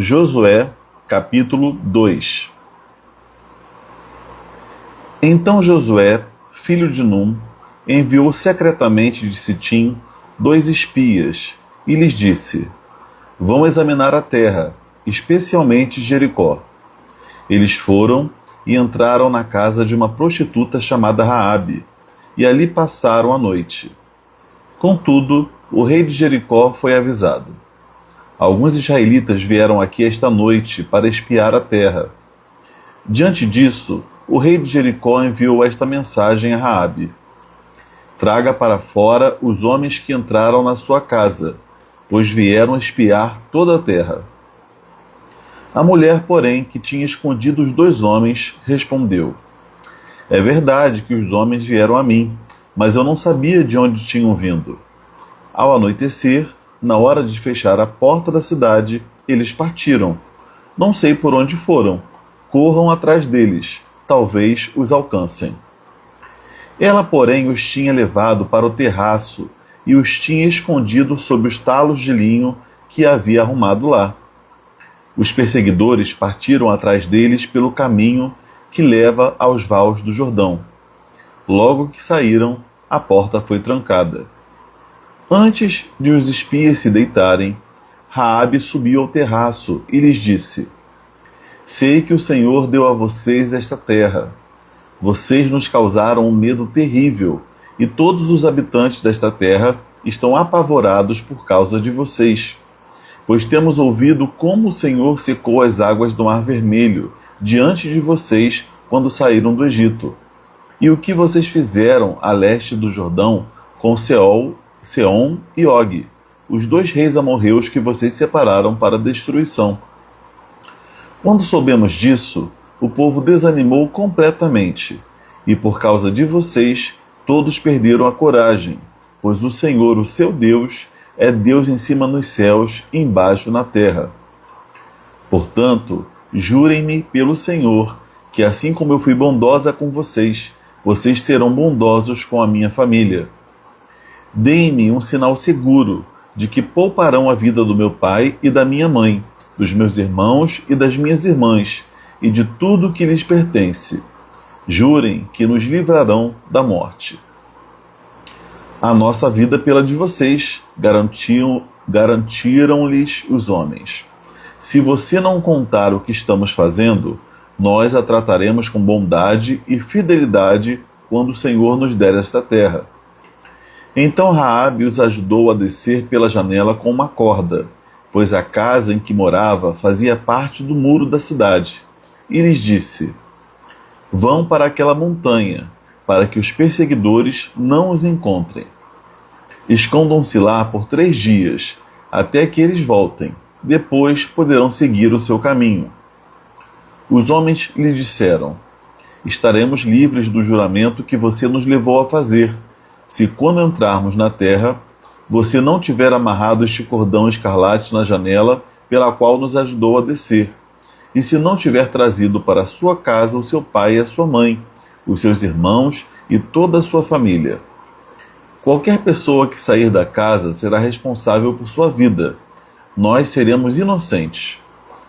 Josué, capítulo 2. Então Josué, filho de Num, enviou secretamente de Sitim 2 espias e lhes disse: Vão examinar a terra, especialmente Jericó. Eles foram e entraram na casa de uma prostituta chamada Raabe, e ali passaram a noite. Contudo, o rei de Jericó foi avisado. Alguns israelitas vieram aqui esta noite para espiar a terra. Diante disso, o rei de Jericó enviou esta mensagem a Raabe: Traga para fora os homens que entraram na sua casa, pois vieram espiar toda a terra. A mulher, porém, que tinha escondido os 2 homens, respondeu: É verdade que os homens vieram a mim, mas eu não sabia de onde tinham vindo. Ao anoitecer, na hora de fechar a porta da cidade, eles partiram. Não sei por onde foram. Corram atrás deles, talvez os alcancem. Ela, porém, os tinha levado para o terraço e os tinha escondido sob os talos de linho que havia arrumado lá. Os perseguidores partiram atrás deles pelo caminho que leva aos vales do Jordão. Logo que saíram, a porta foi trancada. Antes de os espias se deitarem, Raabe subiu ao terraço e lhes disse: Sei que o Senhor deu a vocês esta terra. Vocês nos causaram um medo terrível, e todos os habitantes desta terra estão apavorados por causa de vocês. Pois temos ouvido como o Senhor secou as águas do Mar Vermelho diante de vocês quando saíram do Egito, e o que vocês fizeram a leste do Jordão com Seom e Og, os 2 reis amorreus que vocês separaram para a destruição. Quando soubemos disso, o povo desanimou completamente, e por causa de vocês, todos perderam a coragem, pois o Senhor, o seu Deus, é Deus em cima nos céus e embaixo na terra. Portanto, jurem-me pelo Senhor, que assim como eu fui bondosa com vocês, vocês serão bondosos com a minha família. Deem-me um sinal seguro de que pouparão a vida do meu pai e da minha mãe, dos meus irmãos e das minhas irmãs, e de tudo que lhes pertence. Jurem que nos livrarão da morte. A nossa vida pela de vocês, garantiram-lhes os homens. Se você não contar o que estamos fazendo, nós a trataremos com bondade e fidelidade quando o Senhor nos der esta terra. Então Raabe os ajudou a descer pela janela com uma corda, pois a casa em que morava fazia parte do muro da cidade, e lhes disse: Vão para aquela montanha, para que os perseguidores não os encontrem. Escondam-se lá por 3 dias, até que eles voltem. Depois poderão seguir o seu caminho. Os homens lhe disseram: Estaremos livres do juramento que você nos levou a fazer, se quando entrarmos na terra, você não tiver amarrado este cordão escarlate na janela pela qual nos ajudou a descer, e se não tiver trazido para a sua casa o seu pai e a sua mãe, os seus irmãos e toda a sua família. Qualquer pessoa que sair da casa será responsável por sua vida. Nós seremos inocentes.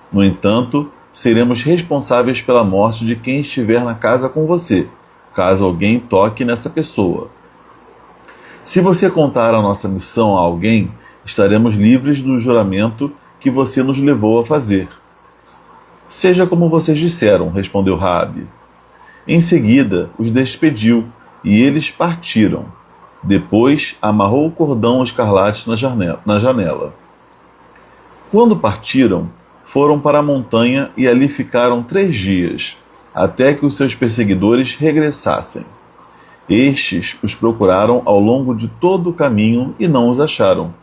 No entanto, seremos responsáveis pela morte de quem estiver na casa com você, caso alguém toque nessa pessoa. Se você contar a nossa missão a alguém, estaremos livres do juramento que você nos levou a fazer. Seja como vocês disseram, respondeu Raabe. Em seguida, os despediu, e eles partiram. Depois, amarrou o cordão escarlate na janela. Quando partiram, foram para a montanha e ali ficaram 3 dias, até que os seus perseguidores regressassem. Estes os procuraram ao longo de todo o caminho e não os acharam.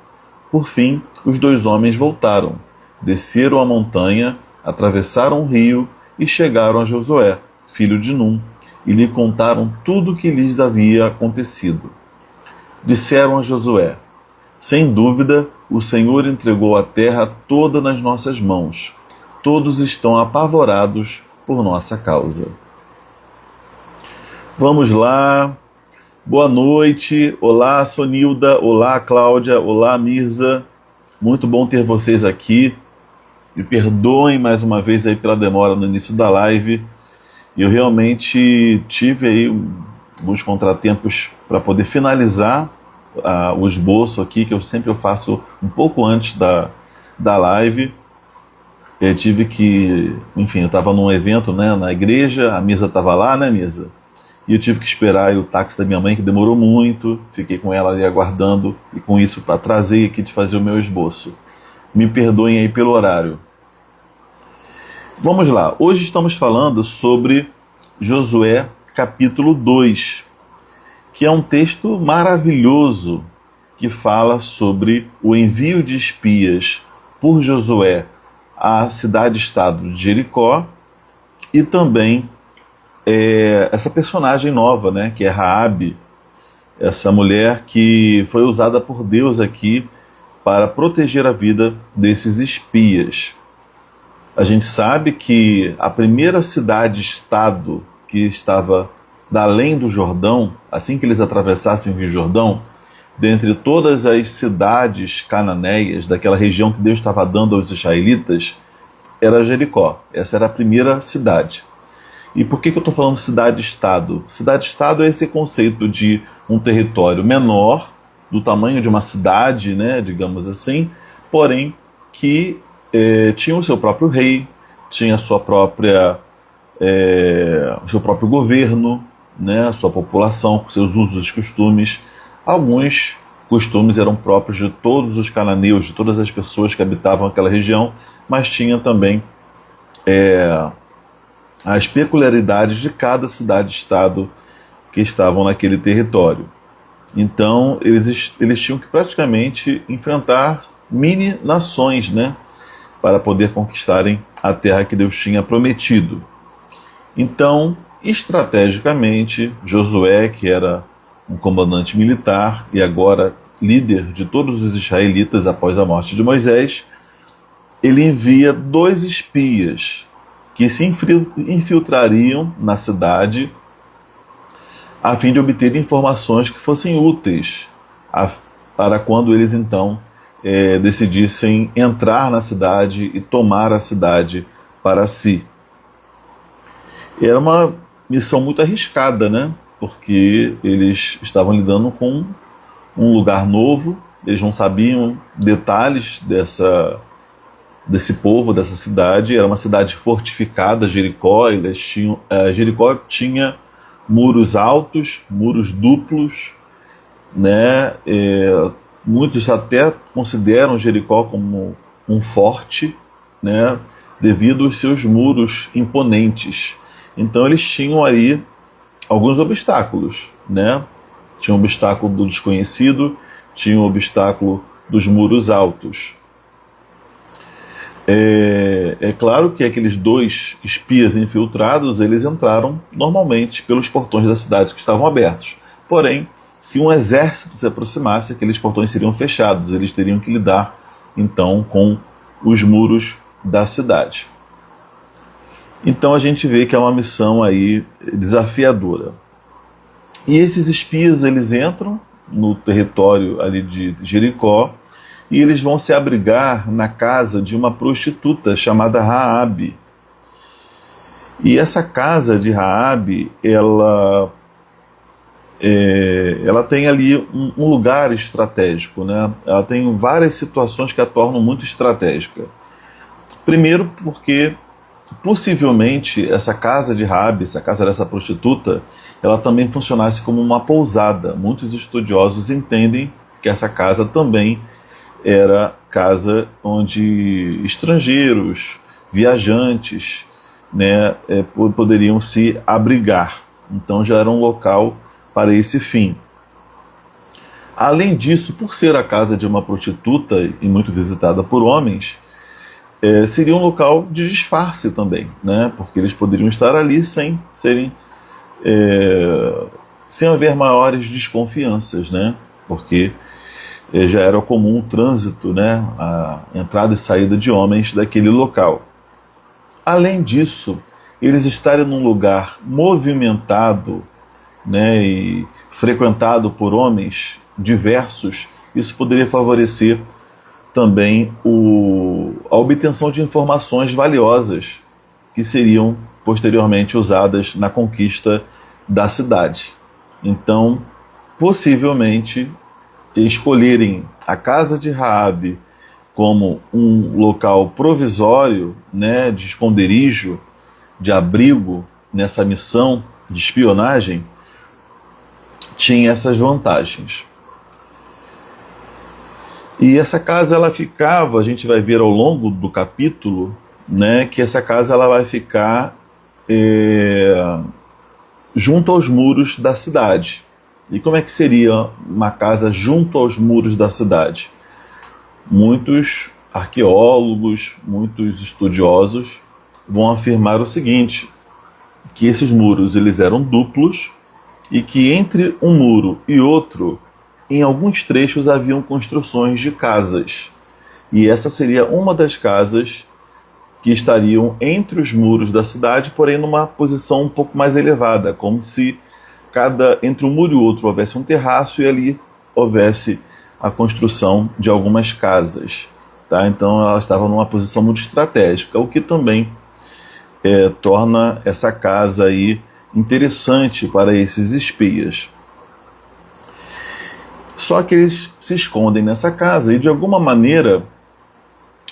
Por fim, os 2 homens voltaram, desceram a montanha, atravessaram o rio e chegaram a Josué, filho de Num, e lhe contaram tudo o que lhes havia acontecido. Disseram a Josué: Sem dúvida, o Senhor entregou a terra toda nas nossas mãos. Todos estão apavorados por nossa causa. Vamos lá. Boa noite. Olá, Sonilda. Olá, Cláudia. Olá, Mirza. Muito bom ter vocês aqui. Me perdoem mais uma vez aí pela demora no início da live. Eu realmente tive aí alguns contratempos para poder finalizar o esboço aqui, que eu sempre faço um pouco antes da live. Eu tive que, enfim, eu estava num evento, né, na igreja, a Misa estava lá, né, Misa? E eu tive que esperar aí o táxi da minha mãe, que demorou muito, fiquei com ela ali aguardando, e com isso atrasei aqui de fazer o meu esboço. Me perdoem aí pelo horário. Vamos lá, hoje estamos falando sobre Josué capítulo 2, que é um texto maravilhoso que fala sobre o envio de espias por Josué à cidade-estado de Jericó e também essa personagem nova, né, que é Raabe, essa mulher que foi usada por Deus aqui para proteger a vida desses espias. A gente sabe que a primeira cidade-estado que estava além do Jordão, assim que eles atravessassem o Rio Jordão, dentre todas as cidades cananeias daquela região que Deus estava dando aos israelitas, era Jericó. Essa era a primeira cidade. E por que eu estou falando cidade-estado? Cidade-estado é esse conceito de um território menor, do tamanho de uma cidade, né, digamos assim, porém que tinha o seu próprio rei, tinha a sua própria, o seu próprio governo, né, a sua população, seus usos e costumes. Alguns costumes eram próprios de todos os cananeus, de todas as pessoas que habitavam aquela região, mas tinha também as peculiaridades de cada cidade-estado que estavam naquele território. Então, eles tinham que praticamente enfrentar mini-nações, né, para poder conquistarem a terra que Deus tinha prometido. Então, estrategicamente, Josué, que era um comandante militar e agora líder de todos os israelitas após a morte de Moisés, ele envia 2 espias que se infiltrariam na cidade a fim de obter informações que fossem úteis para quando eles então decidissem entrar na cidade e tomar a cidade para si. Era uma missão muito arriscada, né? Porque eles estavam lidando com um lugar novo, eles não sabiam detalhes desse povo, dessa cidade. Era uma cidade fortificada, Jericó. Jericó tinha muros altos, muros duplos, né? Muitos até consideram Jericó como um forte, né, devido aos seus muros imponentes. Então eles tinham aí alguns obstáculos, né? Tinha o obstáculo do desconhecido, tinha o obstáculo dos muros altos. É claro que aqueles 2 espias infiltrados, eles entraram normalmente pelos portões da cidade que estavam abertos. Porém, se um exército se aproximasse, aqueles portões seriam fechados, eles teriam que lidar então com os muros da cidade. Então a gente vê que é uma missão aí desafiadora. E esses espias, eles entram no território ali de Jericó e eles vão se abrigar na casa de uma prostituta chamada Raabe. E essa casa de Raabe, ela tem ali um lugar estratégico, né? Ela tem várias situações que a tornam muito estratégica. Primeiro porque possivelmente essa casa de Raabe, essa casa dessa prostituta, ela também funcionasse como uma pousada. Muitos estudiosos entendem que essa casa também era casa onde estrangeiros, viajantes, né, poderiam se abrigar. Então já era um local para esse fim. Além disso, por ser a casa de uma prostituta e muito visitada por homens, seria um local de disfarce também, né? Porque eles poderiam estar ali sem haver maiores desconfianças, né? Porque já era comum o trânsito, né? A entrada e saída de homens daquele local. Além disso, eles estarem num lugar movimentado, né, e frequentado por homens diversos, isso poderia favorecer também a obtenção de informações valiosas que seriam posteriormente usadas na conquista da cidade. Então, possivelmente, escolherem a casa de Raabe como um local provisório, né, de esconderijo, de abrigo nessa missão de espionagem, tinha essas vantagens. E essa casa ela ficava, a gente vai ver ao longo do capítulo, né, que essa casa ela vai ficar junto aos muros da cidade. E como é que seria uma casa junto aos muros da cidade? Muitos arqueólogos, muitos estudiosos vão afirmar o seguinte, que esses muros eles eram duplos e que entre um muro e outro, em alguns trechos haviam construções de casas. E essa seria uma das casas que estariam entre os muros da cidade, porém numa posição um pouco mais elevada, como se entre um muro e outro houvesse um terraço e ali houvesse a construção de algumas casas. Tá? Então ela estava numa posição muito estratégica, o que também torna essa casa aí interessante para esses espias. Só que eles se escondem nessa casa e de alguma maneira,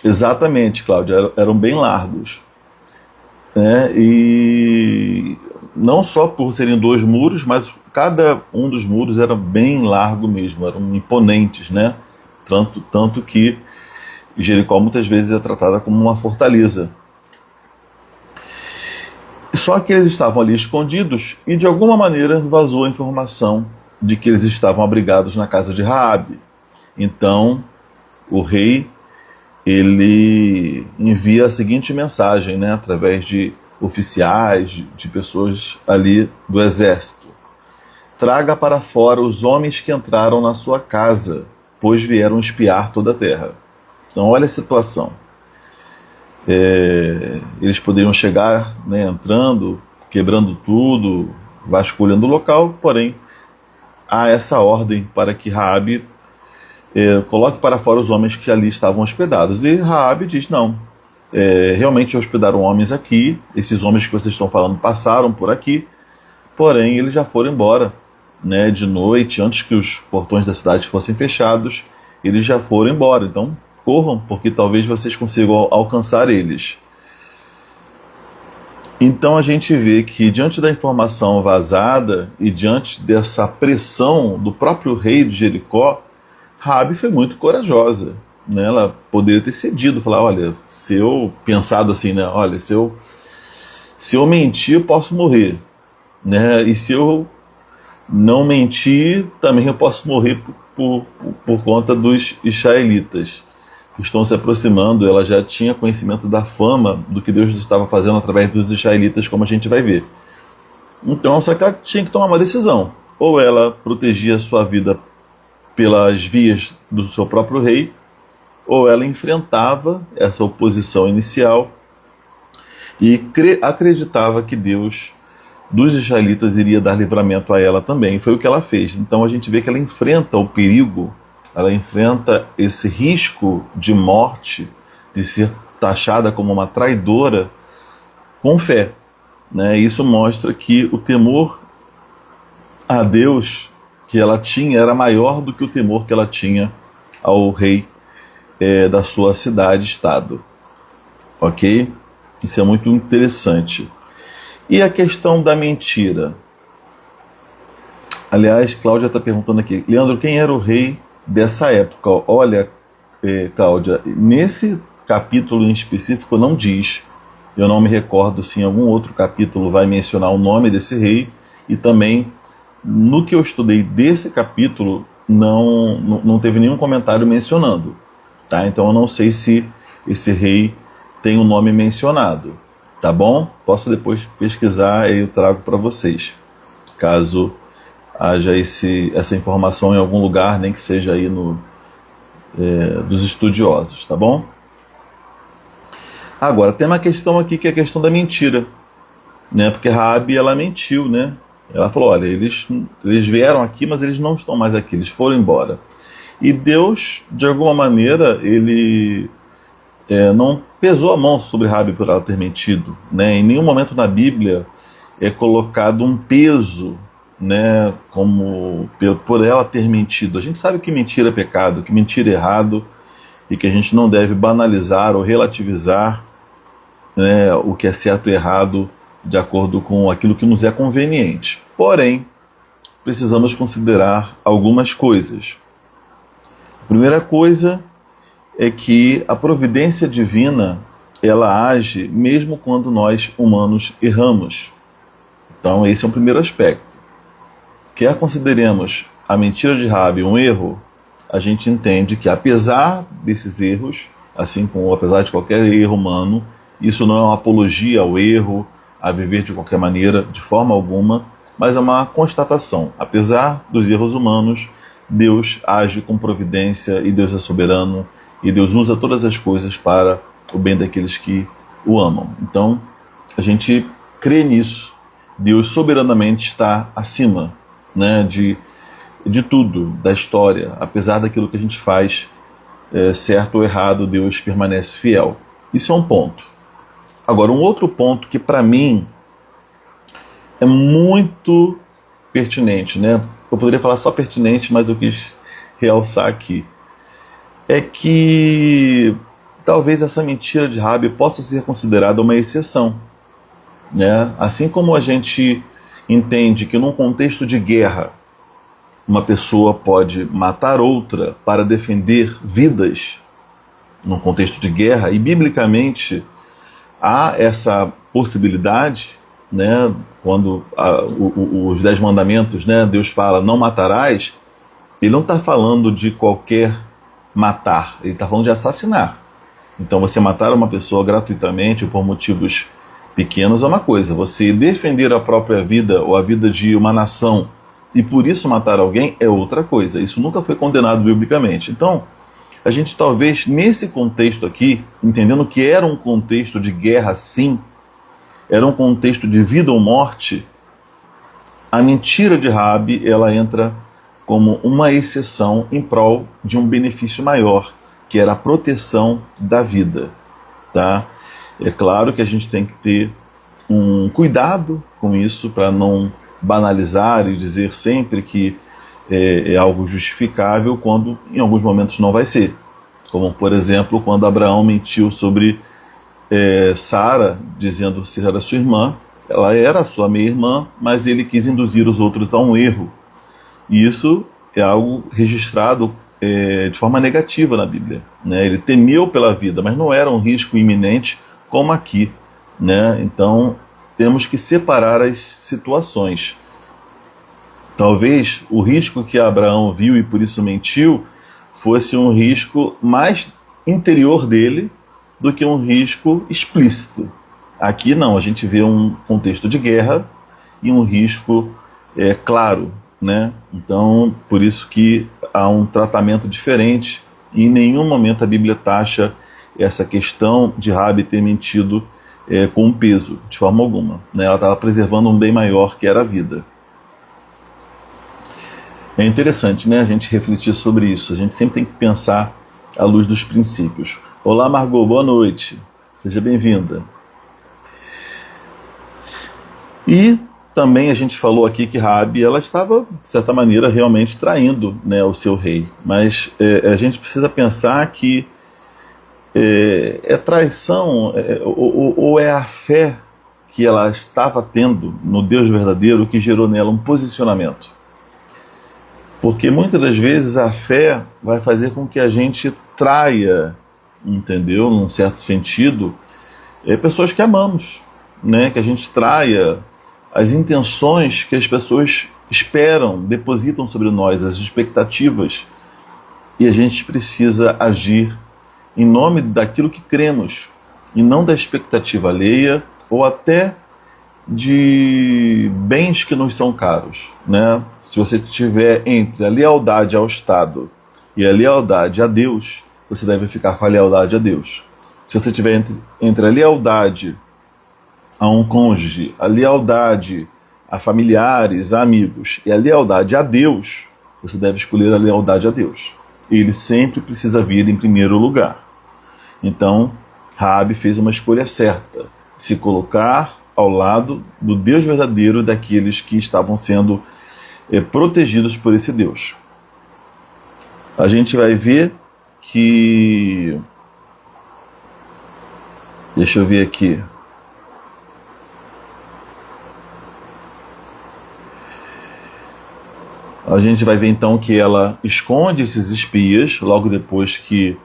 exatamente, Cláudia, eram bem largos. Né? E não só por serem dois muros, mas cada um dos muros era bem largo mesmo, eram imponentes, né? Tanto que Jericó muitas vezes é tratada como uma fortaleza. Só que eles estavam ali escondidos e de alguma maneira vazou a informação de que eles estavam abrigados na casa de Raabe. Então o rei ele envia a seguinte mensagem, né, através de oficiais, de pessoas ali do exército: traga para fora os homens que entraram na sua casa, pois vieram espiar toda a terra. Então olha a situação. Eles poderiam chegar, né, entrando, quebrando tudo, vasculhando o local, porém há essa ordem para que Raabe coloque para fora os homens que ali estavam hospedados. E Raabe diz: não, realmente hospedaram homens aqui, esses homens que vocês estão falando passaram por aqui, porém eles já foram embora, né, de noite, antes que os portões da cidade fossem fechados, eles já foram embora, então corram, porque talvez vocês consigam alcançar eles. Então a gente vê que diante da informação vazada e diante dessa pressão do próprio rei de Jericó, Raabe foi muito corajosa, né? Ela poderia ter cedido, falar: olha, se eu pensado assim, né? Olha, se eu mentir, eu posso morrer, né? E se eu não mentir, também eu posso morrer por conta dos israelitas que estão se aproximando. Ela já tinha conhecimento da fama do que Deus estava fazendo através dos israelitas, como a gente vai ver. Então, só que ela tinha que tomar uma decisão. Ou ela protegia a sua vida pelas vias do seu próprio rei, ou ela enfrentava essa oposição inicial e acreditava que Deus dos israelitas iria dar livramento a ela também. Foi o que ela fez. Então a gente vê que ela enfrenta o perigo, ela enfrenta esse risco de morte, de ser taxada como uma traidora, com fé. Né? Isso mostra que o temor a Deus que ela tinha era maior do que o temor que ela tinha ao rei da sua cidade-estado. Ok? Isso é muito interessante. E a questão da mentira? Aliás, Cláudia está perguntando aqui: Leandro, quem era o rei dessa época? Olha, Cláudia, nesse capítulo em específico não diz. Eu não me recordo se em algum outro capítulo vai mencionar o nome desse rei, e também no que eu estudei desse capítulo não teve nenhum comentário mencionando. Tá? Então eu não sei se esse rei tem um nome mencionado. Tá bom? Posso depois pesquisar e eu trago para vocês, caso haja essa informação em algum lugar, nem que seja aí dos estudiosos, tá bom? Agora, tem uma questão aqui que é a questão da mentira, né? Porque Raabe, ela mentiu, né? Ela falou: olha, eles vieram aqui, mas eles não estão mais aqui, eles foram embora. E Deus, de alguma maneira, ele não pesou a mão sobre Rabi por ela ter mentido, né? Em nenhum momento na Bíblia é colocado um peso, né, como por ela ter mentido. A gente sabe que mentira é pecado, que mentira é errado, e que a gente não deve banalizar ou relativizar, né, o que é certo e errado de acordo com aquilo que nos é conveniente. Porém, precisamos considerar algumas coisas. A primeira coisa é que a providência divina, ela age mesmo quando nós humanos erramos. Então esse é o primeiro aspecto. Quer consideremos a mentira de Rabi um erro, a gente entende que apesar desses erros, assim como apesar de qualquer erro humano, isso não é uma apologia ao erro, a viver de qualquer maneira, de forma alguma, mas é uma constatação. Apesar dos erros humanos, Deus age com providência e Deus é soberano e Deus usa todas as coisas para o bem daqueles que o amam. Então, a gente crê nisso. Deus soberanamente está acima, né, de tudo, da história. Apesar daquilo que a gente faz, certo ou errado, Deus permanece fiel. Isso é um ponto. Agora, um outro ponto que para mim é muito pertinente, né? Eu poderia falar só pertinente, mas eu quis realçar aqui. É que talvez essa mentira de Rabi possa ser considerada uma exceção, né? Assim como a gente entende que num contexto de guerra uma pessoa pode matar outra para defender vidas, num contexto de guerra, e biblicamente há essa possibilidade, né? Quando os 10 mandamentos, né, Deus fala não matarás, ele não está falando de qualquer matar, ele está falando de assassinar. Então você matar uma pessoa gratuitamente ou por motivos pequenos é uma coisa, você defender a própria vida ou a vida de uma nação e por isso matar alguém é outra coisa. Isso nunca foi condenado biblicamente. Então, a gente talvez nesse contexto aqui, entendendo que era um contexto de guerra sim, era um contexto de vida ou morte, a mentira de Rabi, ela entra como uma exceção em prol de um benefício maior, que era a proteção da vida, tá? É claro que a gente tem que ter um cuidado com isso para não banalizar e dizer sempre que é algo justificável quando em alguns momentos não vai ser. Como, por exemplo, quando Abraão mentiu sobre Sara, dizendo ser era sua irmã, ela era sua meia-irmã, mas ele quis induzir os outros a um erro. E isso é algo registrado de forma negativa na Bíblia, né? Ele temeu pela vida, mas não era um risco iminente como aqui, né? Então temos que separar as situações. Talvez o risco que Abraão viu e por isso mentiu fosse um risco mais interior dele do que um risco explícito. Aqui não, a gente vê um contexto de guerra e um risco claro, né? Então, por isso que há um tratamento diferente e em nenhum momento a Bíblia taxa essa questão de Rabi ter mentido com peso, de forma alguma, né? Ela estava preservando um bem maior que era a vida. É interessante, né, a gente refletir sobre isso. A gente sempre tem que pensar à luz dos princípios. Olá, Margot, boa noite. Seja bem-vinda. E também a gente falou aqui que Rabi, ela estava, de certa maneira, realmente traindo, né, o seu rei. Mas a gente precisa pensar que é traição ou é a fé que ela estava tendo no Deus verdadeiro que gerou nela um posicionamento. Porque muitas das vezes a fé vai fazer com que a gente traia, entendeu? Num certo sentido, pessoas que amamos, né? Que a gente traia as intenções que as pessoas esperam, depositam sobre nós, as expectativas. E a gente precisa agir em nome daquilo que cremos, e não da expectativa alheia ou até de bens que nos são caros, né? Se você estiver entre a lealdade ao Estado e a lealdade a Deus, você deve ficar com a lealdade a Deus. Se você estiver entre a lealdade a um cônjuge, a lealdade a familiares, a amigos e a lealdade a Deus, você deve escolher a lealdade a Deus. ele sempre precisa vir em primeiro lugar. Então, Raabe fez uma escolha certa, se colocar ao lado do Deus verdadeiro daqueles que estavam sendo protegidos por esse Deus. A gente vai ver que... Deixa eu ver aqui. A gente vai ver então que ela esconde esses espias logo depois que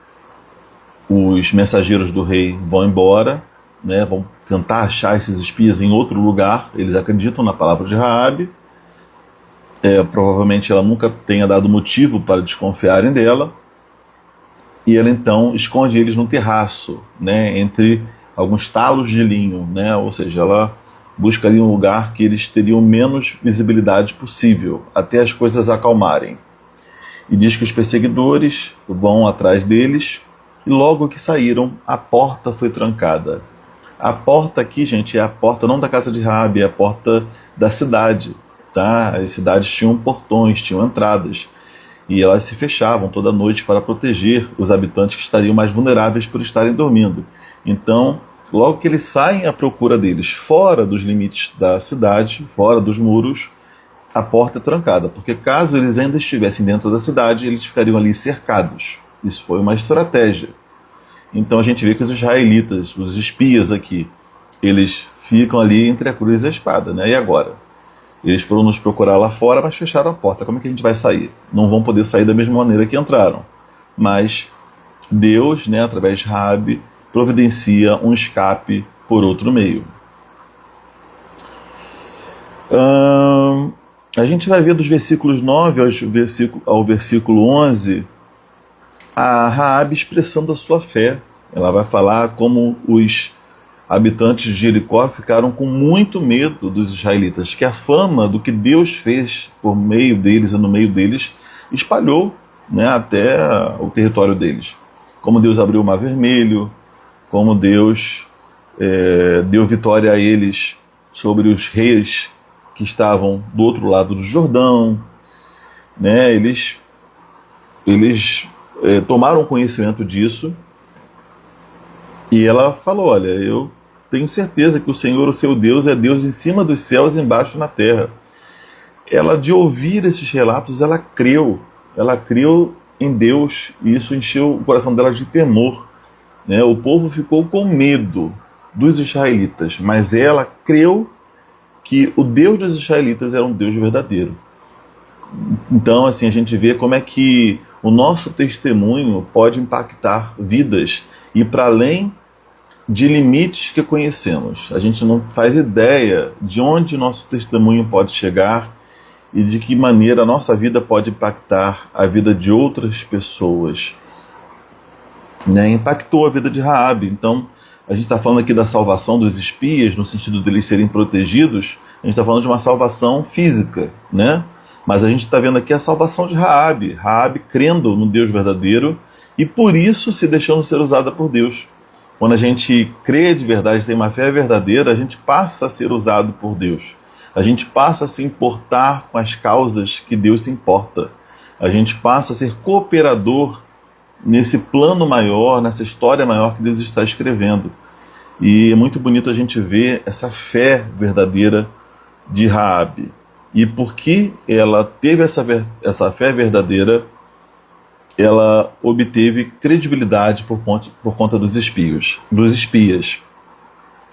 os mensageiros do rei vão embora, né, vão tentar achar esses espias em outro lugar. Eles acreditam na palavra de Raabe. Provavelmente ela nunca tenha dado motivo para desconfiarem dela. E ela então esconde eles no terraço, né, entre alguns talos de linho, né, ou seja, ela busca ali um lugar que eles teriam menos visibilidade possível, até as coisas acalmarem. E diz que os perseguidores vão atrás deles, e logo que saíram, a porta foi trancada. A porta aqui, gente, é a porta não da casa de Raabe, é a porta da cidade. Tá? As cidades tinham portões, tinham entradas, e elas se fechavam toda noite para proteger os habitantes que estariam mais vulneráveis por estarem dormindo. Então, logo que eles saem à procura deles fora dos limites da cidade, fora dos muros, a porta é trancada, porque caso eles ainda estivessem dentro da cidade, eles ficariam ali cercados. Isso foi uma estratégia. Então a gente vê que os israelitas, os espias aqui, eles ficam ali entre a cruz e a espada, né? E agora? Eles foram nos procurar lá fora, mas fecharam a porta. Como é que a gente vai sair? Não vão poder sair da mesma maneira que entraram. Mas Deus, né, através de Raabe, providencia um escape por outro meio. A gente vai ver dos versículos 9 ao versículo 11 a Raabe expressando a sua fé. Ela vai falar como os habitantes de Jericó ficaram com muito medo dos israelitas, que a fama do que Deus fez por meio deles e no meio deles espalhou, né, até o território deles. Como Deus abriu o Mar Vermelho, como Deus deu vitória a eles sobre os reis que estavam do outro lado do Jordão, né? Eles tomaram conhecimento disso, e ela falou: olha, eu tenho certeza que o Senhor, o seu Deus, é Deus em cima dos céus e embaixo na terra. Ela, de ouvir esses relatos, ela creu em Deus, e isso encheu o coração dela de temor, né? O povo ficou com medo dos israelitas, mas ela creu que o Deus dos israelitas era um Deus verdadeiro. Então, assim, a gente vê como é que o nosso testemunho pode impactar vidas e para além de limites que conhecemos. A gente não faz ideia de onde nosso testemunho pode chegar e de que maneira a nossa vida pode impactar a vida de outras pessoas. Né? Impactou a vida de Raabe. Então, a gente está falando aqui da salvação dos espias, no sentido deles serem protegidos. A gente está falando de uma salvação física, né? Mas a gente está vendo aqui a salvação de Raabe. Raabe crendo no Deus verdadeiro e por isso se deixando ser usada por Deus. Quando a gente crê de verdade, tem uma fé verdadeira, a gente passa a ser usado por Deus. A gente passa a se importar com as causas que Deus se importa. A gente passa a ser cooperador nesse plano maior, nessa história maior que Deus está escrevendo. E é muito bonito a gente ver essa fé verdadeira de Raabe. E porque ela teve essa fé verdadeira, ela obteve credibilidade por conta dos espias.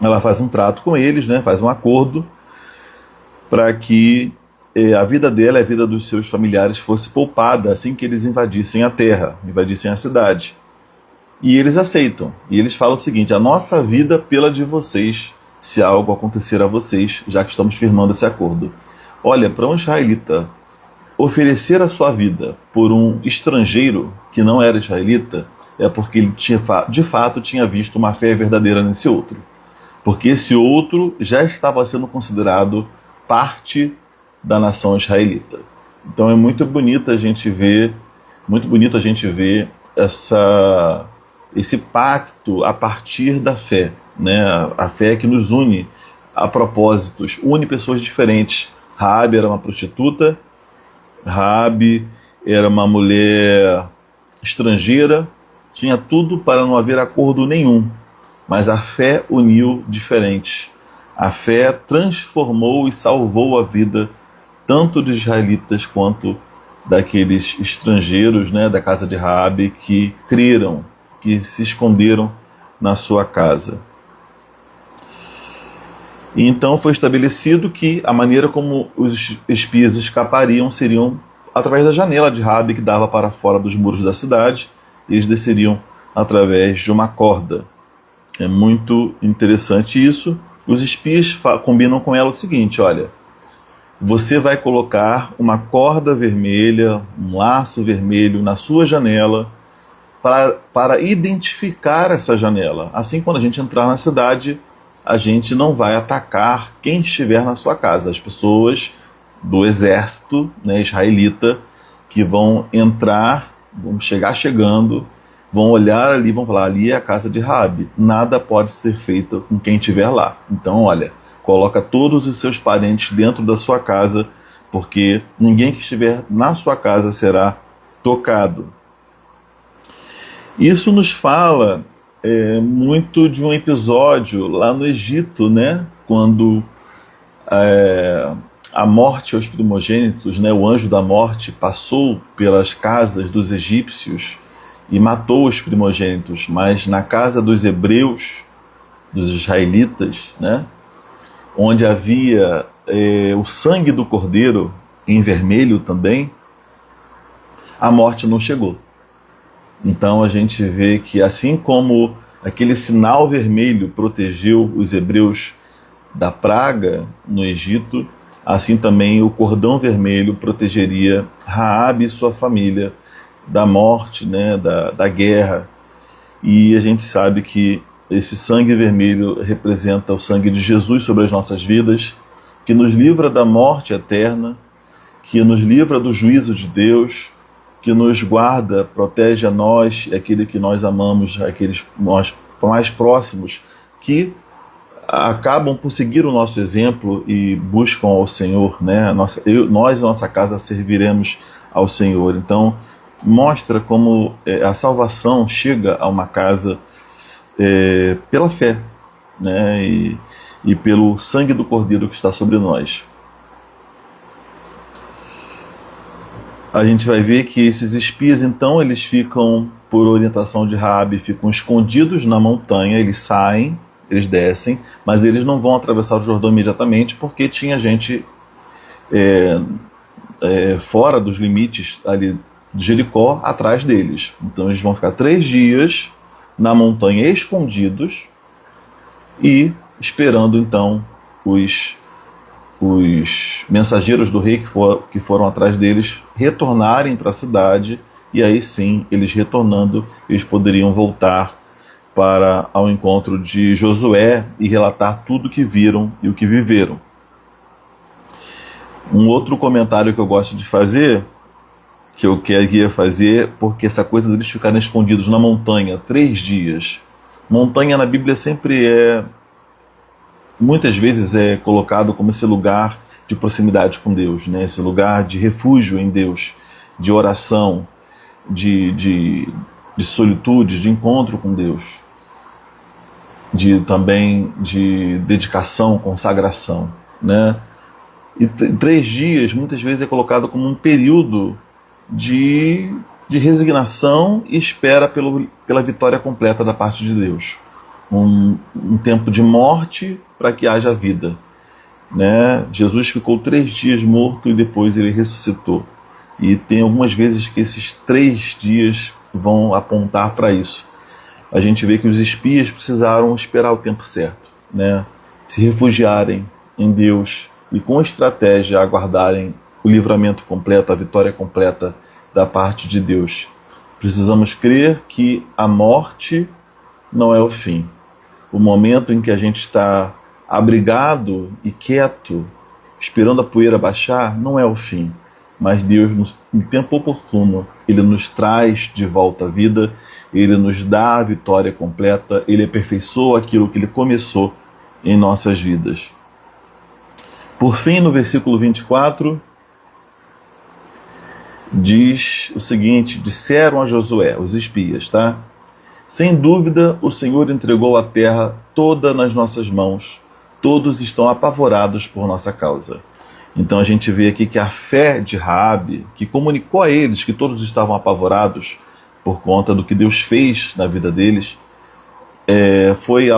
Ela faz um trato com eles, né, faz um acordo para que a vida dela e a vida dos seus familiares fosse poupada assim que eles invadissem a terra, invadissem a cidade. E eles aceitam. E eles falam o seguinte: a nossa vida pela de vocês, se algo acontecer a vocês, já que estamos firmando esse acordo. Olha, para um israelita oferecer a sua vida por um estrangeiro que não era israelita, é porque ele de fato tinha visto uma fé verdadeira nesse outro. Porque esse outro já estava sendo considerado parte da nação israelita. Então é muito bonito a gente ver esse pacto a partir da fé, né? A fé que nos une a propósitos, une pessoas diferentes. Raabe era uma prostituta, Raabe era uma mulher estrangeira, tinha tudo para não haver acordo nenhum, mas a fé uniu diferentes. A fé transformou e salvou a vida tanto de israelitas quanto daqueles estrangeiros, né, da casa de Raabe, que creram, que se esconderam na sua casa. E então foi estabelecido que a maneira como os espias escapariam seriam através da janela de Raabe, que dava para fora dos muros da cidade. Eles desceriam através de uma corda. É muito interessante isso. Os espias combinam com ela o seguinte: olha, você vai colocar uma corda vermelha, um laço vermelho na sua janela para identificar essa janela. Assim, quando a gente entrar na cidade, a gente não vai atacar quem estiver na sua casa. As pessoas do exército, né, israelita, que vão entrar, vão chegar chegando, vão olhar ali, vão falar, ali é a casa de Raabe. Nada pode ser feito com quem estiver lá. Então, olha, coloca todos os seus parentes dentro da sua casa, porque ninguém que estiver na sua casa será tocado. Isso nos fala muito de um episódio lá no Egito, né? Quando a morte aos primogênitos, né? O anjo da morte passou pelas casas dos egípcios e matou os primogênitos, mas na casa dos hebreus, dos israelitas, né? Onde havia o sangue do cordeiro em vermelho também, a morte não chegou. Então a gente vê que assim como aquele sinal vermelho protegeu os hebreus da praga no Egito, assim também o cordão vermelho protegeria Raabe e sua família da morte, né, da guerra. E a gente sabe que esse sangue vermelho representa o sangue de Jesus sobre as nossas vidas, que nos livra da morte eterna, que nos livra do juízo de Deus, que nos guarda, protege a nós e aquele que nós amamos, aqueles nós mais próximos, que acabam por seguir o nosso exemplo e buscam ao Senhor, né? Nós e nossa casa serviremos ao Senhor. Então, mostra como a salvação chega a uma casa pela fé, né? E pelo sangue do Cordeiro que está sobre nós. A gente vai ver que esses espias, então, eles ficam, por orientação de Raabe, ficam escondidos na montanha, eles saem, eles descem, mas eles não vão atravessar o Jordão imediatamente, porque tinha gente fora dos limites ali de Jericó, atrás deles. Então eles vão ficar 3 dias na montanha escondidos e esperando então os mensageiros do rei que foram atrás deles retornarem para a cidade, e aí sim, eles retornando, eles poderiam voltar ao encontro de Josué e relatar tudo o que viram e o que viveram. Um outro comentário que eu gosto de fazer, que eu queria fazer, porque essa coisa deles ficarem escondidos na montanha 3 dias. Montanha na Bíblia sempre muitas vezes é colocado como esse lugar de proximidade com Deus, né? Esse lugar de refúgio em Deus, de oração, de solitude, de encontro com Deus, também de dedicação, consagração, né? E 3 dias muitas vezes é colocado como um período de resignação e espera pela vitória completa da parte de Deus. Um tempo de morte para que haja vida, né? Jesus ficou 3 dias morto e depois ele ressuscitou. E tem algumas vezes que esses 3 dias vão apontar para isso. A gente vê que os espias precisaram esperar o tempo certo, né? Se refugiarem em Deus e com estratégia aguardarem o livramento completo, a vitória completa da parte de Deus. Precisamos crer que a morte não é o fim. O momento em que a gente está abrigado e quieto, esperando a poeira baixar, não é o fim. Mas Deus, no tempo oportuno, Ele nos traz de volta à vida, Ele nos dá a vitória completa, Ele aperfeiçoa aquilo que Ele começou em nossas vidas. Por fim, no versículo 24, diz o seguinte: disseram a Josué, os espias, tá? Sem dúvida, o Senhor entregou a terra toda nas nossas mãos. Todos estão apavorados por nossa causa. Então a gente vê aqui que a fé de Raabe, que comunicou a eles que todos estavam apavorados por conta do que Deus fez na vida deles, foi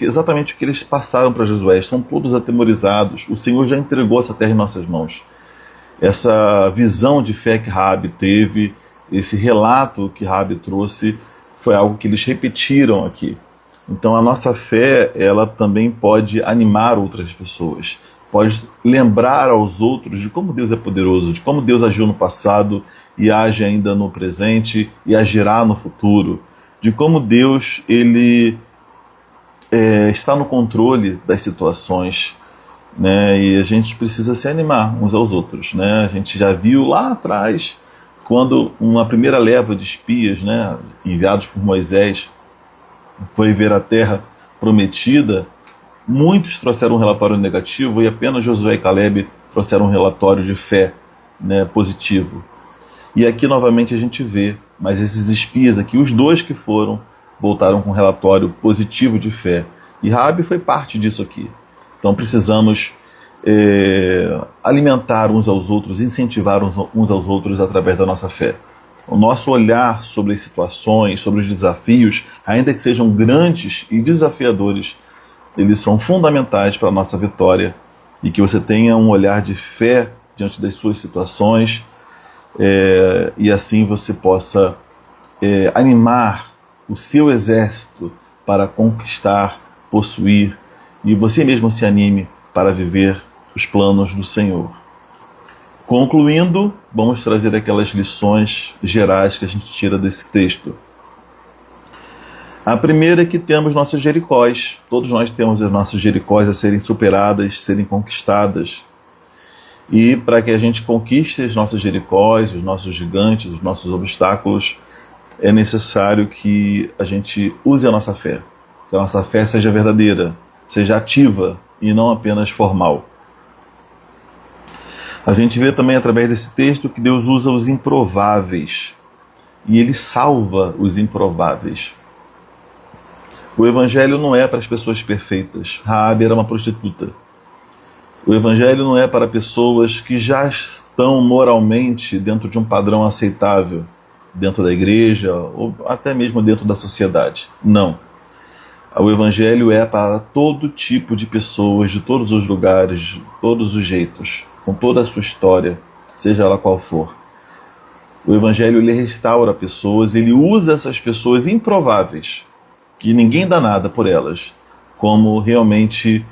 exatamente o que eles passaram para Josué. Estão todos atemorizados. O Senhor já entregou essa terra em nossas mãos. Essa visão de fé que Raabe teve, esse relato que Raabe trouxe, foi algo que eles repetiram aqui. Então a nossa fé, ela também pode animar outras pessoas, pode lembrar aos outros de como Deus é poderoso, de como Deus agiu no passado e age ainda no presente e agirá no futuro, de como Deus ele está no controle das situações, né? E a gente precisa se animar uns aos outros, né? A gente já viu lá atrás, quando uma primeira leva de espias, né, enviados por Moisés, foi ver a terra prometida, muitos trouxeram um relatório negativo e apenas Josué e Caleb trouxeram um relatório de fé, né, positivo. E aqui novamente a gente vê, mas esses espias aqui, os dois que foram, voltaram com um relatório positivo de fé. E Raabe foi parte disso aqui. Então precisamos alimentar uns aos outros, incentivar uns aos outros através da nossa fé. O nosso olhar sobre as situações, sobre os desafios, ainda que sejam grandes e desafiadores, eles são fundamentais para a nossa vitória, e que você tenha um olhar de fé diante das suas situações, e assim você possa animar o seu exército para conquistar, possuir, e você mesmo se anime para viver os planos do Senhor. Concluindo, vamos trazer aquelas lições gerais que a gente tira desse texto. A primeira é que temos nossas Jericós. Todos nós temos as nossas Jericós a serem superadas, serem conquistadas. E para que a gente conquiste as nossas Jericós, os nossos gigantes, os nossos obstáculos, é necessário que a gente use a nossa fé. Que a nossa fé seja verdadeira, seja ativa e não apenas formal. A gente vê também através desse texto que Deus usa os improváveis e Ele salva os improváveis. O Evangelho não é para as pessoas perfeitas. Raabe era uma prostituta. O Evangelho não é para pessoas que já estão moralmente dentro de um padrão aceitável, dentro da igreja ou até mesmo dentro da sociedade. Não. O Evangelho é para todo tipo de pessoas, de todos os lugares, de todos os jeitos, com toda a sua história, seja ela qual for. O Evangelho ele restaura pessoas, ele usa essas pessoas improváveis, que ninguém dá nada por elas, como realmente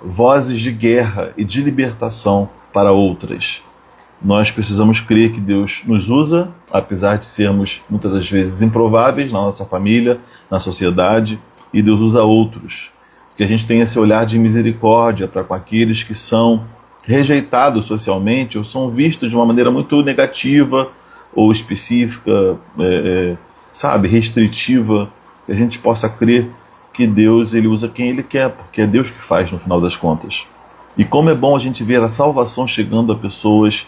vozes de guerra e de libertação para outras. Nós precisamos crer que Deus nos usa, apesar de sermos muitas das vezes improváveis na nossa família, na sociedade, e Deus usa outros. Que a gente tenha esse olhar de misericórdia para com aqueles que são rejeitados socialmente ou são vistos de uma maneira muito negativa ou específica, restritiva, que a gente possa crer que Deus ele usa quem Ele quer, porque é Deus que faz no final das contas. E como é bom a gente ver a salvação chegando a pessoas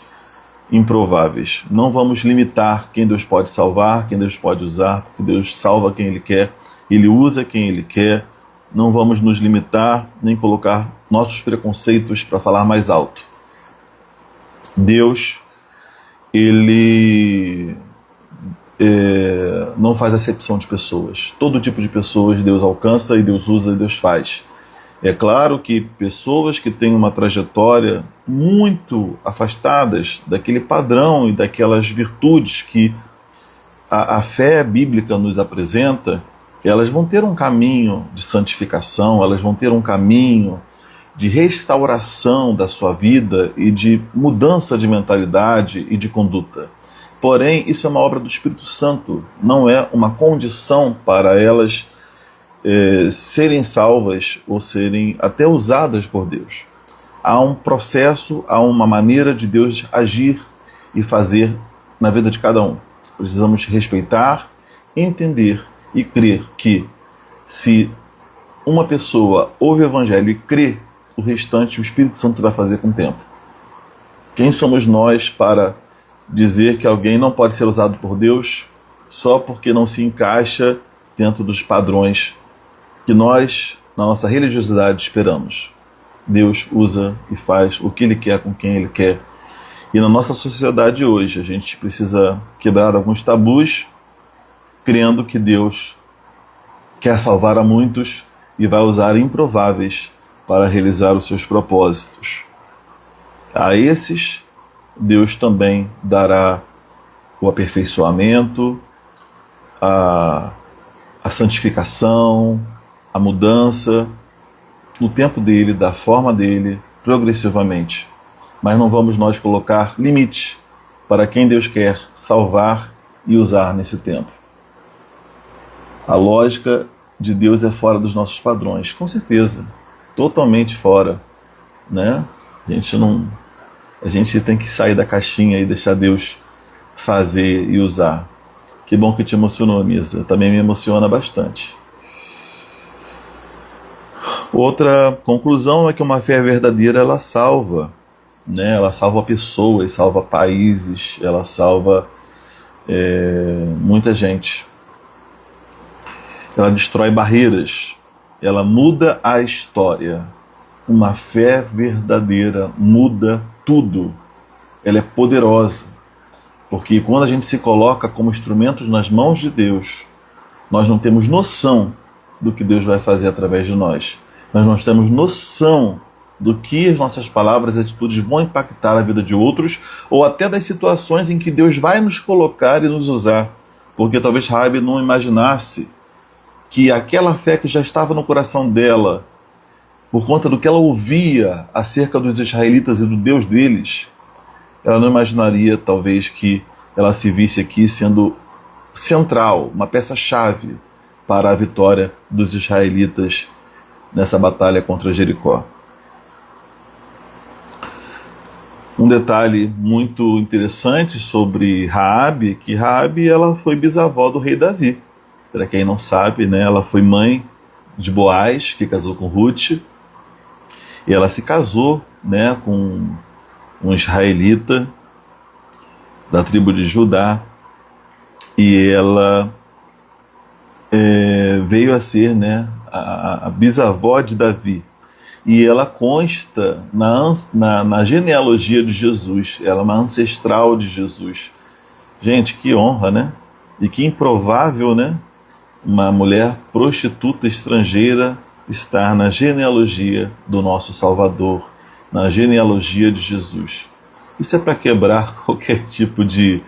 improváveis. Não vamos limitar quem Deus pode salvar, quem Deus pode usar, porque Deus salva quem Ele quer, Ele usa quem Ele quer. Não vamos nos limitar, nem colocar nossos preconceitos para falar mais alto. Deus, Ele não faz acepção de pessoas. Todo tipo de pessoas Deus alcança e Deus usa e Deus faz. É claro que pessoas que têm uma trajetória muito afastadas daquele padrão e daquelas virtudes que a fé bíblica nos apresenta, elas vão ter um caminho de santificação, elas vão ter um caminho de restauração da sua vida e de mudança de mentalidade e de conduta. Porém, isso é uma obra do Espírito Santo, não é uma condição para elas serem salvas ou serem até usadas por Deus. Há um processo, há uma maneira de Deus agir e fazer na vida de cada um. Precisamos respeitar, entender e crer que se uma pessoa ouve o Evangelho e crê, o restante o Espírito Santo vai fazer com o tempo. Quem somos nós para dizer que alguém não pode ser usado por Deus só porque não se encaixa dentro dos padrões que nós, na nossa religiosidade, esperamos. Deus usa e faz o que Ele quer com quem Ele quer. E na nossa sociedade hoje, a gente precisa quebrar alguns tabus, crendo que Deus quer salvar a muitos e vai usar improváveis para realizar os seus propósitos. A esses, Deus também dará o aperfeiçoamento, a santificação, a mudança, no tempo dele, da forma dele, progressivamente. Mas não vamos nós colocar limites para quem Deus quer salvar e usar nesse tempo. A lógica de Deus é fora dos nossos padrões, com certeza, totalmente fora, né? A gente tem que sair da caixinha e deixar Deus fazer e usar. Que bom que te emocionou, Misa. Também me emociona bastante. Outra conclusão é que uma fé verdadeira, ela salva, né? Ela salva pessoas, salva países, ela salva muita gente. Ela destrói barreiras, ela muda a história. Uma fé verdadeira muda tudo. Ela é poderosa, porque quando a gente se coloca como instrumentos nas mãos de Deus, nós não temos noção do que Deus vai fazer através de nós. Nós não temos noção do que as nossas palavras e atitudes vão impactar a vida de outros, ou até das situações em que Deus vai nos colocar e nos usar. Porque talvez Raabe não imaginasse que aquela fé que já estava no coração dela, por conta do que ela ouvia acerca dos israelitas e do Deus deles, ela não imaginaria talvez que ela se visse aqui sendo central, uma peça-chave para a vitória dos israelitas nessa batalha contra Jericó. Um detalhe muito interessante sobre Raabe, que Raabe ela foi bisavó do rei Davi. Para quem não sabe, né, ela foi mãe de Boaz, que casou com Ruth, e ela se casou, né, com um israelita da tribo de Judá, e ela veio a ser, né, a bisavó de Davi. E ela consta na genealogia de Jesus, ela é uma ancestral de Jesus. Gente, que honra, né? E que improvável, né? Uma mulher prostituta estrangeira estar na genealogia do nosso Salvador, na genealogia de Jesus. Isso é para quebrar qualquer tipo de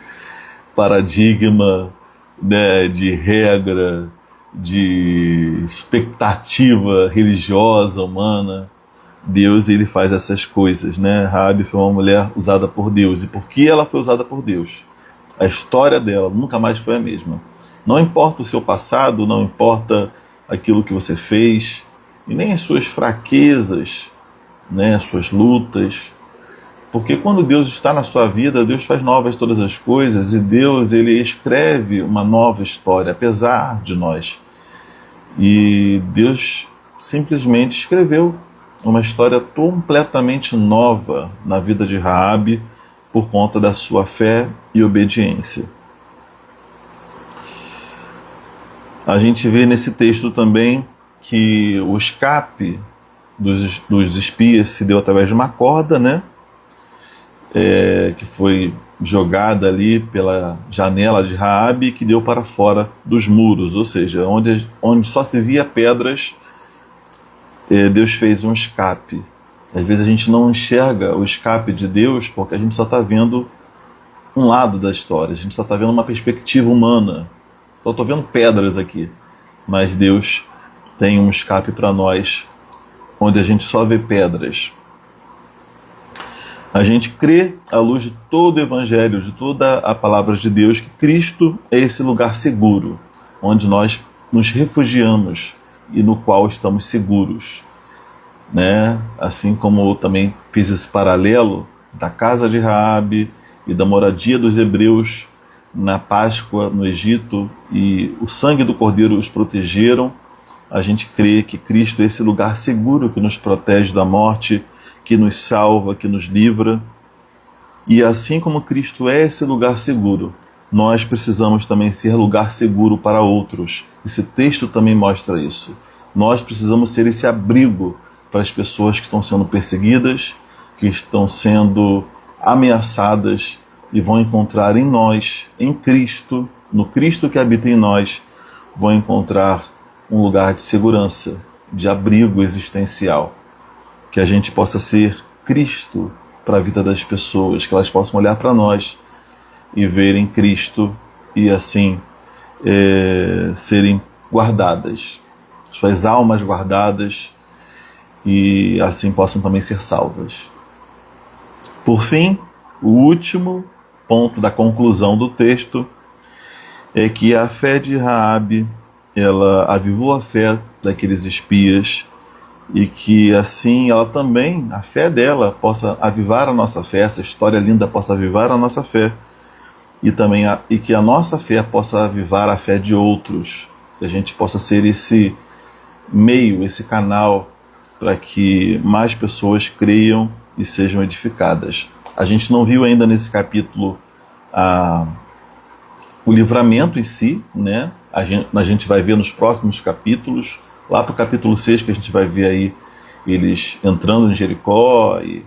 paradigma, né, de regra, de expectativa religiosa, humana. Deus, ele faz essas coisas, né? Raabe foi uma mulher usada por Deus. E por que ela foi usada por Deus? A história dela nunca mais foi a mesma. Não importa o seu passado, não importa aquilo que você fez, e nem as suas fraquezas, né, as suas lutas. Porque quando Deus está na sua vida, Deus faz novas todas as coisas, e Deus, ele escreve uma nova história, apesar de nós. E Deus simplesmente escreveu uma história completamente nova na vida de Raabe por conta da sua fé e obediência. A gente vê nesse texto também que o escape dos espias se deu através de uma corda, né? Que foi jogada ali pela janela de Raabe, que deu para fora dos muros, ou seja, onde só se via pedras, Deus fez um escape. Às vezes a gente não enxerga o escape de Deus porque a gente só está vendo um lado da história, a gente só está vendo uma perspectiva humana. Só estou vendo pedras aqui, mas Deus tem um escape para nós, onde a gente só vê pedras. A gente crê, à luz de todo o Evangelho, de toda a palavra de Deus, que Cristo é esse lugar seguro, onde nós nos refugiamos e no qual estamos seguros, né? Assim como eu também fiz esse paralelo da casa de Raabe e da moradia dos hebreus na Páscoa no Egito, e o sangue do Cordeiro os protegeram. A gente crê que Cristo é esse lugar seguro que nos protege da morte, que nos salva, que nos livra. E assim como Cristo é esse lugar seguro, nós precisamos também ser lugar seguro para outros. Esse texto também mostra isso. Nós precisamos ser esse abrigo para as pessoas que estão sendo perseguidas, que estão sendo ameaçadas e vão encontrar em nós, em Cristo, no Cristo que habita em nós, vão encontrar um lugar de segurança, de abrigo existencial. Que a gente possa ser Cristo para a vida das pessoas, que elas possam olhar para nós e verem Cristo e assim serem guardadas, suas almas guardadas e assim possam também ser salvas. Por fim, o último ponto da conclusão do texto é que a fé de Raabe, ela avivou a fé daqueles espias e que assim ela também, a fé dela possa avivar a nossa fé, essa história linda possa avivar a nossa fé e também e que a nossa fé possa avivar a fé de outros, que a gente possa ser esse meio, esse canal para que mais pessoas creiam e sejam edificadas. A gente não viu ainda nesse capítulo o livramento em si, né? A gente vai ver nos próximos capítulos, lá para o capítulo 6, que a gente vai ver aí eles entrando em Jericó e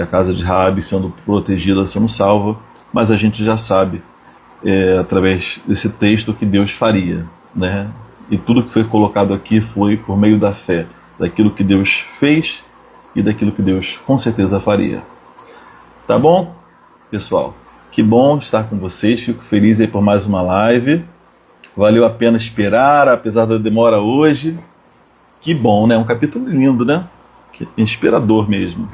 a casa de Raabe sendo protegida, sendo salva, mas a gente já sabe, através desse texto, que Deus faria, né? E tudo que foi colocado aqui foi por meio da fé, daquilo que Deus fez e daquilo que Deus com certeza faria. Tá bom, pessoal? Que bom estar com vocês, fico feliz aí por mais uma live. Valeu a pena esperar, apesar da demora hoje. Que bom, né? Um capítulo lindo, né? Inspirador mesmo.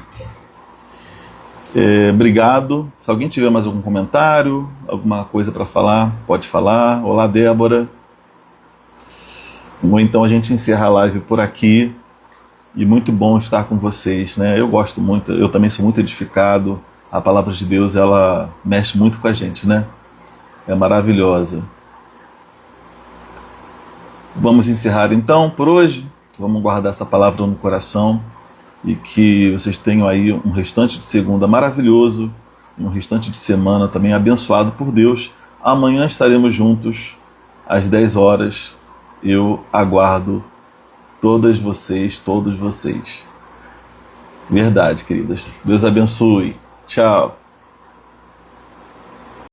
Obrigado. Se alguém tiver mais algum comentário, alguma coisa para falar, pode falar. Olá, Débora. Ou então a gente encerra a live por aqui. E muito bom estar com vocês, né? Eu gosto muito, eu também sou muito edificado. A palavra de Deus, ela mexe muito com a gente, né? É maravilhosa. Vamos encerrar então por hoje. Vamos guardar essa palavra no coração e que vocês tenham aí um restante de segunda maravilhoso, um restante de semana também abençoado por Deus. Amanhã estaremos juntos às 10 horas. Eu aguardo todas vocês, todos vocês. Verdade, queridas. Deus abençoe. Tchau.